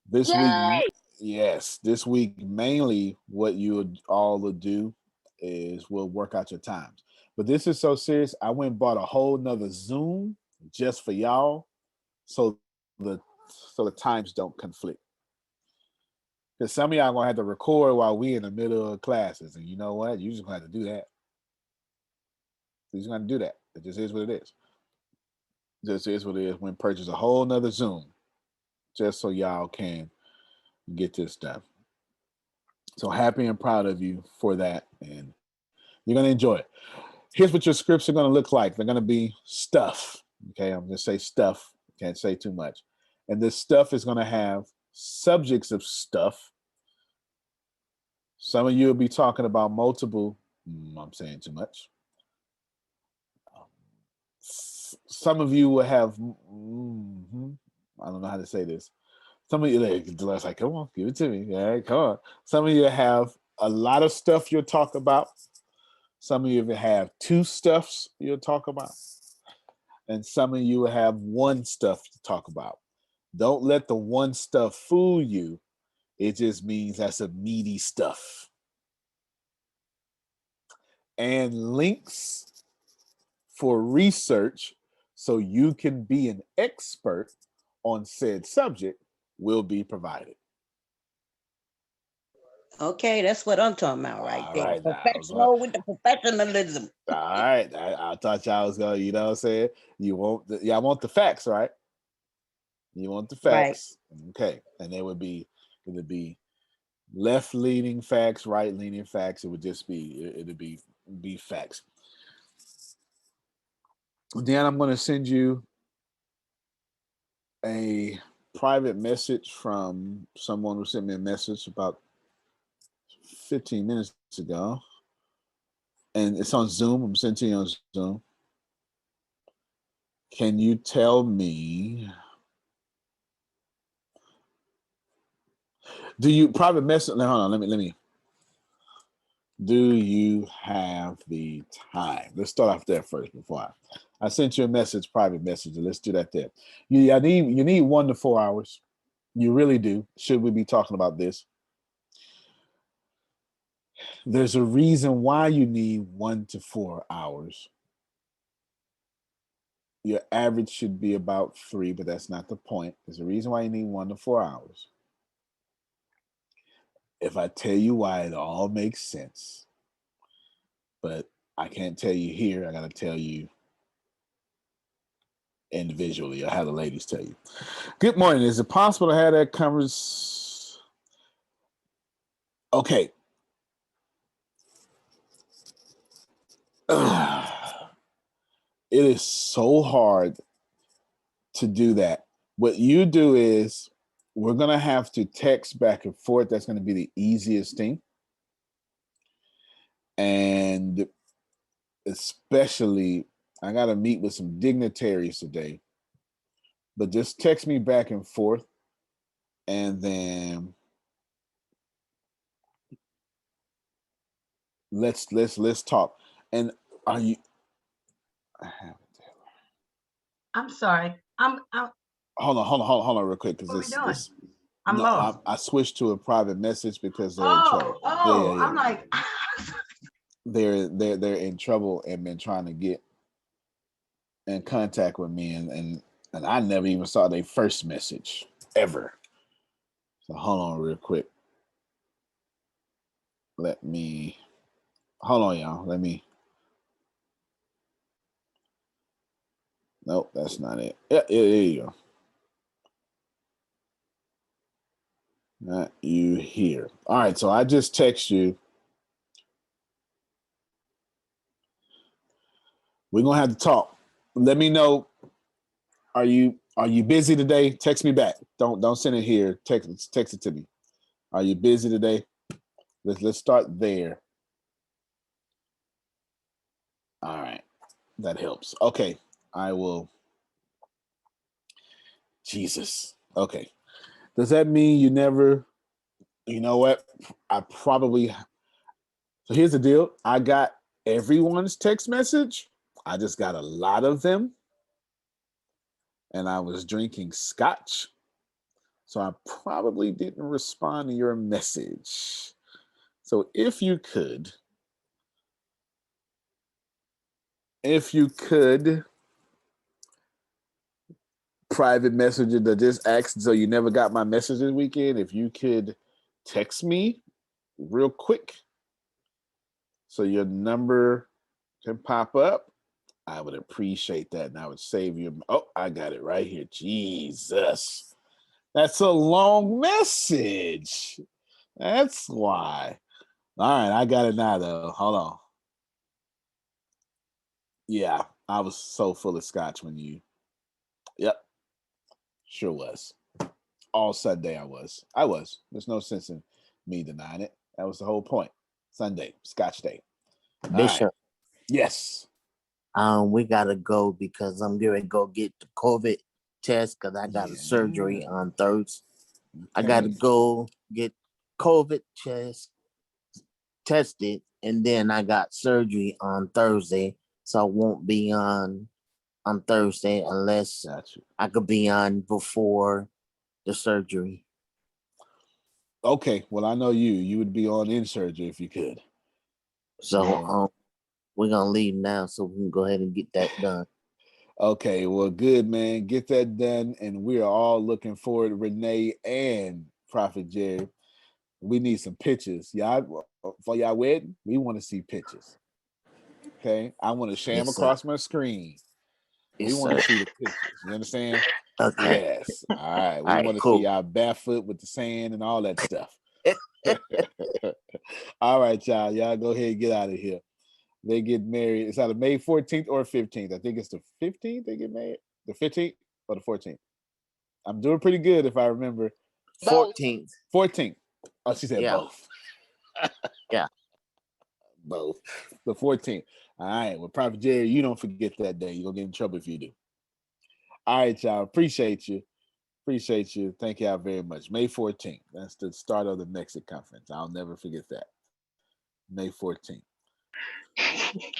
This week, yes. This week, mainly what you all will do is we'll work out your times. But this is so serious. I went and bought a whole nother Zoom just for y'all, so the times don't conflict. Because some of y'all gonna have to record while we in the middle of classes, and you know what? You just gonna have to do that. You're just gonna do that. It just is what it is. Just is what it is. When purchase a whole nother Zoom, just so y'all can get this done. So happy and proud of you for that, and you're gonna enjoy it. Here's what your scripts are gonna look like. They're gonna be stuff. Okay, I'm gonna say stuff. Can't say too much. And this stuff is gonna have subjects of stuff. Some of you will be talking about multiple. I'm saying too much. Some of you will have. I don't know how to say this. Some of you, like, come on, give it to me. Yeah, come on. Some of you have a lot of stuff you'll talk about. Some of you have two stuffs you'll talk about. And some of you have one stuff to talk about. Don't let the one stuff fool you. It just means that's a meaty stuff. And links for research so you can be an expert on said subject will be provided. Okay, that's what I'm talking about right All there. right, Professional with the professionalism. all right. I thought y'all was going, you know what I'm saying? Y'all want the facts, right? You want the facts. Right. Okay. And it would be left-leaning facts, right-leaning facts. It would just be facts. Then I'm going to send you a private message from someone who sent me a message about 15 minutes ago. And it's on Zoom. I'm sending you on Zoom. Can you tell me, do you private message? Hold on, let me. Do you have the time? Let's start off there first before I sent you a message, private message. Let's do that there. You need 1 to 4 hours. You really do. Should we be talking about this? There's a reason why you need 1 to 4 hours. Your average should be about 3, but that's not the point. There's a reason why you need 1 to 4 hours. If I tell you why, it all makes sense. But I can't tell you here. I got to tell you individually. I'll have the ladies tell you. Good morning. Is it possible to have that conversation? Okay. It is so hard to do that. What you do is we're going to have to text back and forth. That's going to be the easiest thing. And especially, I got to meet with some dignitaries today. But just text me back and forth. And then let's talk. And are you? I have it. I'm sorry. I'm Hold on, real quick, because this. I'm lost. I switched to a private message because they're in trouble. Yeah. I'm like, they're in trouble and been trying to get in contact with me, and I never even saw their first message ever. So hold on, real quick. Hold on, y'all. Nope, that's not it. Yeah, there you go. Not you here. All right, so I just text you. We're gonna have to talk. Let me know. Are you busy today? Text me back. Don't send it here. Text it to me. Are you busy today? Let's start there. All right, that helps. Okay, I will. Jesus. Okay. Does that mean you never? You know what? I probably. So here's the deal. I got everyone's text message. I just got a lot of them, and I was drinking scotch. So I probably didn't respond to your message. So if you could private messenger that just asked, so you never got my message this weekend, if you could text me real quick so your number can pop up, I would appreciate that. And I would save you. Oh, I got it right here. Jesus. That's a long message. That's why. All right, I got it now, though. Hold on. Yeah, I was so full of scotch when you. Yep, sure was. All Sunday I was. There's no sense in me denying it. That was the whole point. Sunday, Scotch Day. All right. Bishop, Yes. we gotta go because I'm going to go get the COVID test because I got a surgery on Thursday. I gotta go get COVID tested, and then I got surgery on Thursday, so I won't be on Thursday unless I could be on before the surgery. Okay. Well, I know you would be on in surgery if you could. So we're gonna leave now so we can go ahead and get that done. Okay, well, good, man. Get that done. And we are all looking forward, Renee and Prophet Jerry. We need some pictures. Y'all, for y'all wedding, we want to see pictures. Okay? I want to share them across my screen. We want to see the pictures. You understand? Okay. Yes. All right. We want to see y'all barefoot with the sand and all that stuff. All right, y'all. Y'all go ahead and get out of here. They get married. It's either May 14th or 15th. I think it's the 15th they get married. The 15th or the 14th. I'm doing pretty good if I remember. 14th. 14th. Oh, she said both. Yeah. Both. The 14th. All right. Well, Prophet Jerry, you don't forget that day. You're going to get in trouble if you do. All right, y'all. Appreciate you. Appreciate you. Thank y'all very much. May 14th. That's the start of the MExit conference. I'll never forget that. May 14th.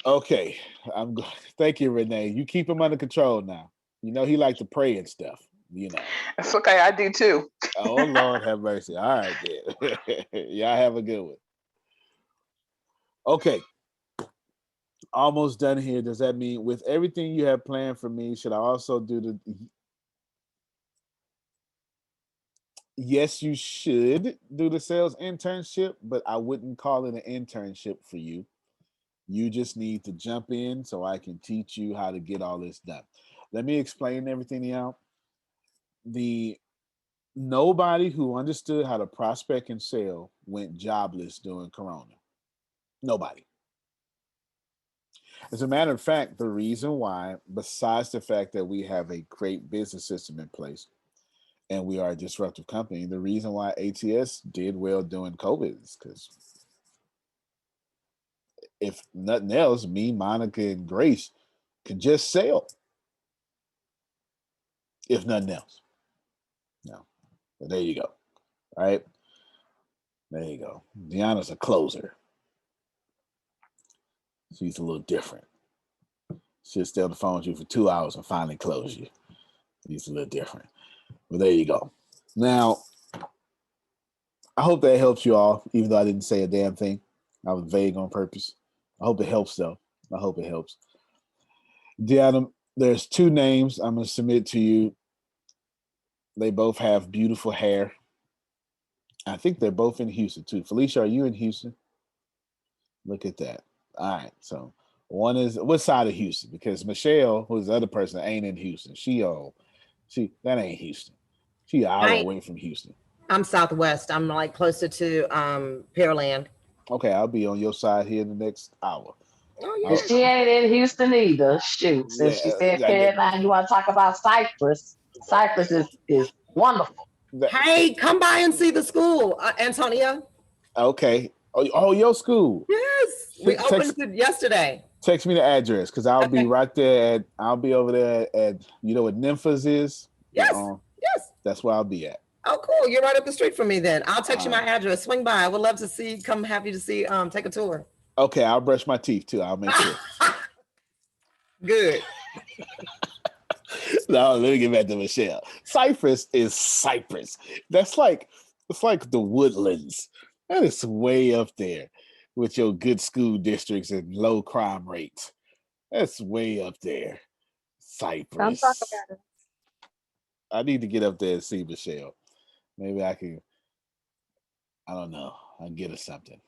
Okay. I'm good. Thank you, Renee. You keep him under control now. You know he like to pray and stuff. You know. It's okay. I do too. Oh, Lord have mercy. All right, then. Y'all have a good one. Okay. Almost done here. Does that mean with everything you have planned for me, should I also do the... Yes, you should do the sales internship, but I wouldn't call it an internship for you. You just need to jump in so I can teach you how to get all this done. Let me explain everything to y'all. Nobody who understood how to prospect and sell went jobless during Corona. Nobody. As a matter of fact, the reason why, besides the fact that we have a great business system in place and we are a disruptive company, the reason why ATS did well during COVID is because if nothing else, me, Monica, and Grace could just sell. If nothing else. No. But there you go. All right. There you go. Deanna's a closer. She's a little different. She'll stay on the phone with you for 2 hours and finally close you. She's a little different. But there you go. Now, I hope that helps you all, even though I didn't say a damn thing. I was vague on purpose. I hope it helps, though. I hope it helps. Deanna, there's two names I'm going to submit to you. They both have beautiful hair. I think they're both in Houston, too. Felicia, are you in Houston? Look at that. All right. So One is what side of Houston? Because Michelle, who's the other person, ain't in Houston. She that ain't Houston. She an hour away from Houston. I'm Southwest. I'm like closer to Pearland. Okay, I'll be on your side here in the next hour. Oh And she ain't in Houston either. Shoot, since she said Carolina, you want to talk about Cypress? Cypress is wonderful. Hey, come by and see the school, Antonio. Okay. Oh, your school. Yes, we opened it yesterday. Text me the address because I'll be right there. I'll be over there at what Nympha's is. Yes, yes. That's where I'll be at. Oh, cool. You're right up the street from me then. I'll text you my address. Swing by. I would love to come have you to see, take a tour. Okay, I'll brush my teeth too. I'll make sure. Good. No, let me get back to Michelle. Cypress is Cypress. It's like the Woodlands. That is way up there with your good school districts and low crime rates. That's way up there. Cypress. Come talk about it. I need to get up there and see Michelle. Maybe I can. I don't know. I'll get her something.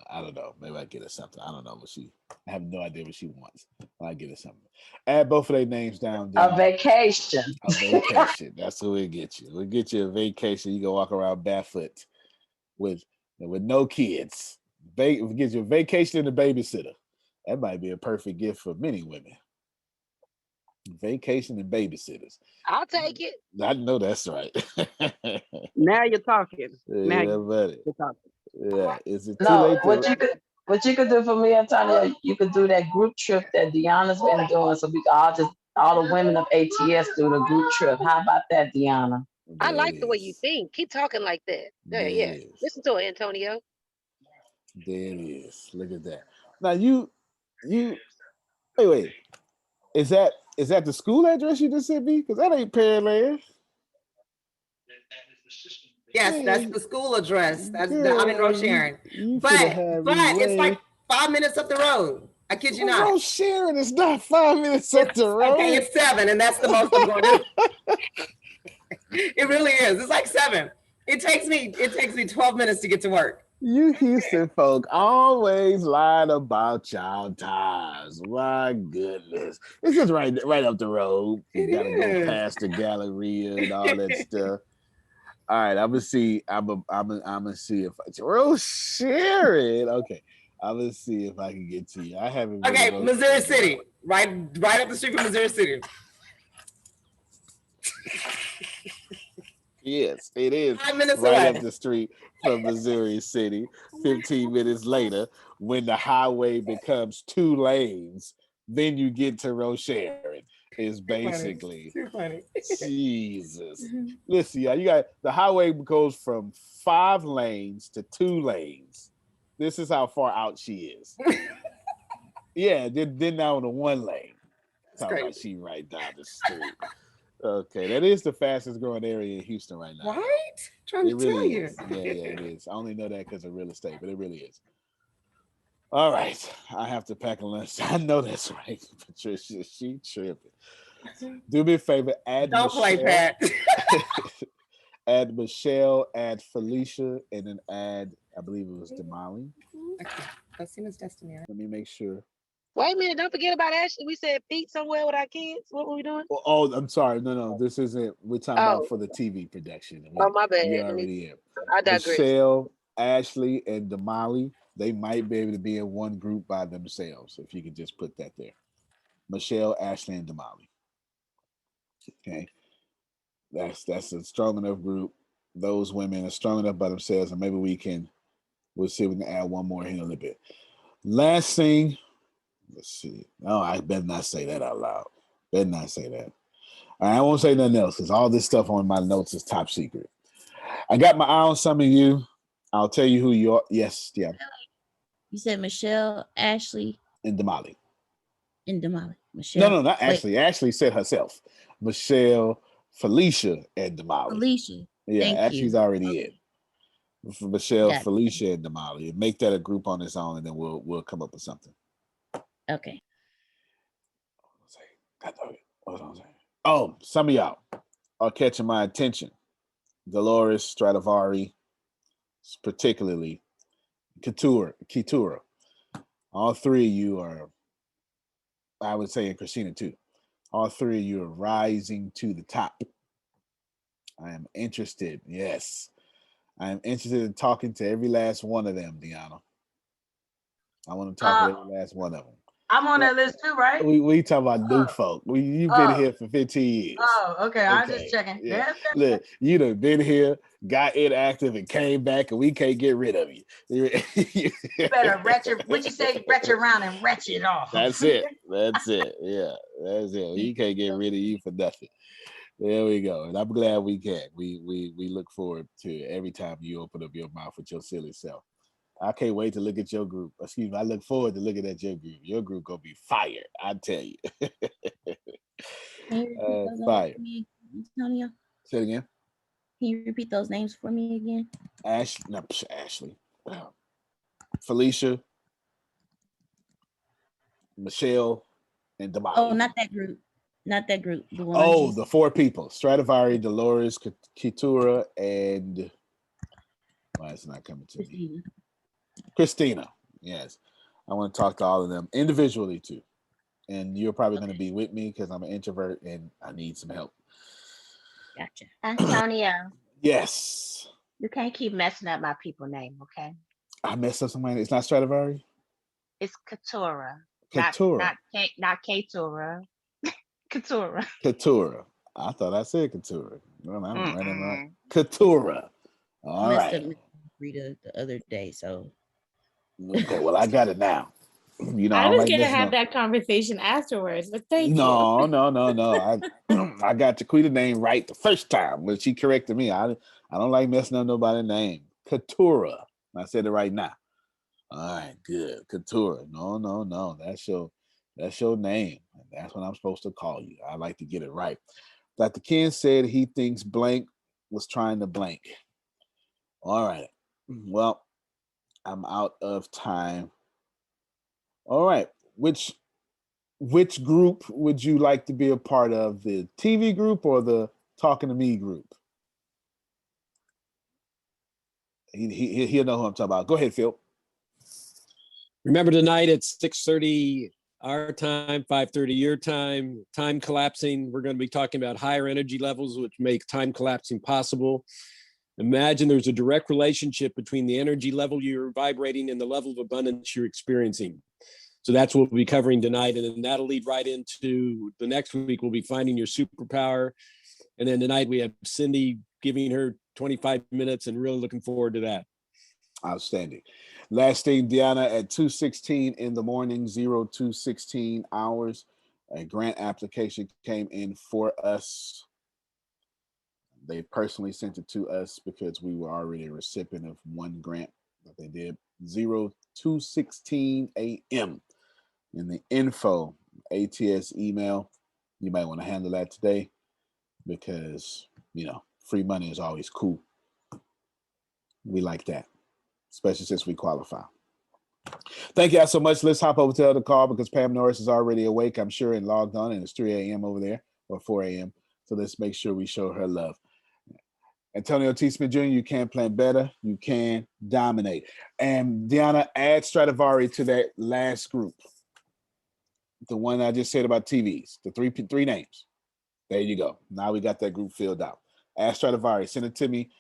I don't know. Maybe I get her something. I don't know what I have no idea what she wants. I get her something. Add both of their names down. A vacation. A vacation. That's what we'll get you. We'll get you a vacation. You can walk around barefoot with no kids. Get you a vacation and a babysitter. That might be a perfect gift for many women. Vacation and babysitters. I'll take it. I know that's right. Now you're talking. Now you're talking. Yeah. Is it too No, late? what you could do for me, Antonio, you could do that group trip that Deanna's been doing, so we could all the women of ATS do the group trip. How about that, Deanna? I like the way you think. Keep talking like that. Yeah. Listen to it, Antonio. There it is. Look at that. Now you wait. Is that the school address you just sent me? Because that ain't Pearland. Yes, that's the school address. I'm in Rosharon. But it's like 5 minutes up the road. I kid you not. Rosharon is not 5 minutes up the road. Okay, it's 7, and that's the most I'm going to do. It really is. It's like 7. It takes me 12 minutes to get to work. You Houston folk always lied about y'all times. My goodness. It's just right up the road. You gotta go past the Galleria and all that stuff. All right, I'm gonna see. I'm gonna see if it's Sharon. Okay, I'm gonna see if I can get to you. I haven't. Okay, Missouri City, right up the street from Missouri City. Yes, it is 5 minutes right away. up the street from Missouri City. 15 minutes later, when the highway becomes 2 lanes, then you get to Rosharon. Is basically too funny. Jesus. Listen, y'all, you got the highway goes from 5 lanes to 2 lanes. This is how far out she is. Yeah, then now to 1 lane. Talking about she right down the street. Okay, that is the fastest growing area in Houston right now. Right? Trying to tell you. Is. Yeah, it is. I only know that because of real estate, but it really is. All right, I have to pack a lunch. I know that's right, Patricia. She tripping. Do me a favor, add Don't Michelle, play, Pat. add Michelle, add Felicia, and then add, I believe it was Damali. Okay, let's see Miss Destiny. Let me make sure. Wait a minute, don't forget about Ashley. We said Pete somewhere with our kids. What were we doing? Oh, I'm sorry. No, this isn't. We're talking about for the TV production. My bad. You already have. I digress. Michelle, Ashley, and Damali, they might be able to be in one group by themselves. If you could just put that there. Michelle, Ashley, and Damali. Okay. That's a strong enough group. Those women are strong enough by themselves, and maybe we'll see if we can add one more here in a little bit. Last thing. Let's see. No, I better not say that out loud. Better not say that. I won't say nothing else because all this stuff on my notes is top secret. I got my eye on some of you. I'll tell you who you are. Yes, yeah. You said Michelle, Ashley, and Damali. Michelle. No, not Ashley. Ashley said herself. Michelle, Felicia, and Damali. Felicia. Yeah, Thank Ashley's you. already in. For Michelle, Got it. Felicia, and Damali. Make that a group on its own, and then we'll come up with something. Okay. Oh, some of y'all are catching my attention. Dolores Stradivari, particularly Keturah. All 3 of you are I would say, and Christina too. All three of you are rising to the top. I am interested. Yes. I am interested in talking to every last one of them, Deanna. I want to talk to every last one of them. I'm on that list too, right? We talk about new folk. You've been here for 15 years. Oh, okay. I'm just checking. Yeah. Look, you done been here, got inactive, and came back, and we can't get rid of you. You better wretched. What you say? Wretch around and wretch it off. That's it. That's it. Yeah, that's it. We can't get rid of you for nothing. There we go. And I'm glad we can. We look forward to every time you open up your mouth with your silly self. I can't wait to look at your group. Excuse me. I look forward to looking at your group. Your group gonna be fired. I tell you. Fire. Antonio, say it again. can you repeat those names for me again? Ashley. Felicia, Michelle, and Damali. Oh, not that group. Not that group. The one. The four people: Stradivari, Dolores, Keturah, and why is it not coming to me? Christina. Yes, I want to talk to all of them individually too. And you're probably going to be with me because I'm an introvert and I need some help. Gotcha. Antonio, Yes. you can't keep messing up my people name, okay? I messed up somebody. It's not Stradivari. It's Keturah. Keturah. Not Keturah. Keturah. Keturah. I thought I said Keturah. Well, I'm running right. Keturah. All right. Rita the other day, so. Okay, well, I got it now. You know, I was like gonna have that conversation afterwards, but thank you. No. I got Jaquita's name right the first time when she corrected me. I don't like messing up nobody's name. Keturah. I said it right now. All right, good. Keturah. No. That's your name. That's what I'm supposed to call you. I like to get it right. Dr. Ken said he thinks blank was trying to blank. All right. Well, I'm out of time. All right. Which group would you like to be a part of? The TV group or the Talking to Me group? He'll know who I'm talking about. Go ahead, Phil. Remember tonight at 6:30 our time, 5:30 your time, time collapsing. We're going to be talking about higher energy levels, which make time collapsing possible. Imagine there's a direct relationship between the energy level you're vibrating and the level of abundance you're experiencing. So that's what we'll be covering tonight. And then that'll lead right into the next week. We'll be finding your superpower. And then tonight we have Cindy giving her 25 minutes and really looking forward to that. Outstanding. Last thing, Deanna, at 2:16 in the morning, 02:16 hours, a grant application came in for us. They personally sent it to us because we were already a recipient of one grant that they did. 02:16 a.m. in the info ATS email. You might want to handle that today because, free money is always cool. We like that, especially since we qualify. Thank y'all so much. Let's hop over to the other call because Pam Norris is already awake, I'm sure, and logged on, and it's 3 a.m. over there, or 4 a.m. So let's make sure we show her love. Antonio T. Smith Jr., you can plan better. You can dominate. And Deanna, add Stradivari to that last group. The one I just said about TVs, the three names. There you go. Now we got that group filled out. Add Stradivari. Send it to me.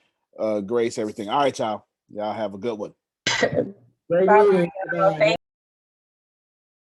Grace, everything. All right, y'all. Y'all have a good one. Great meeting.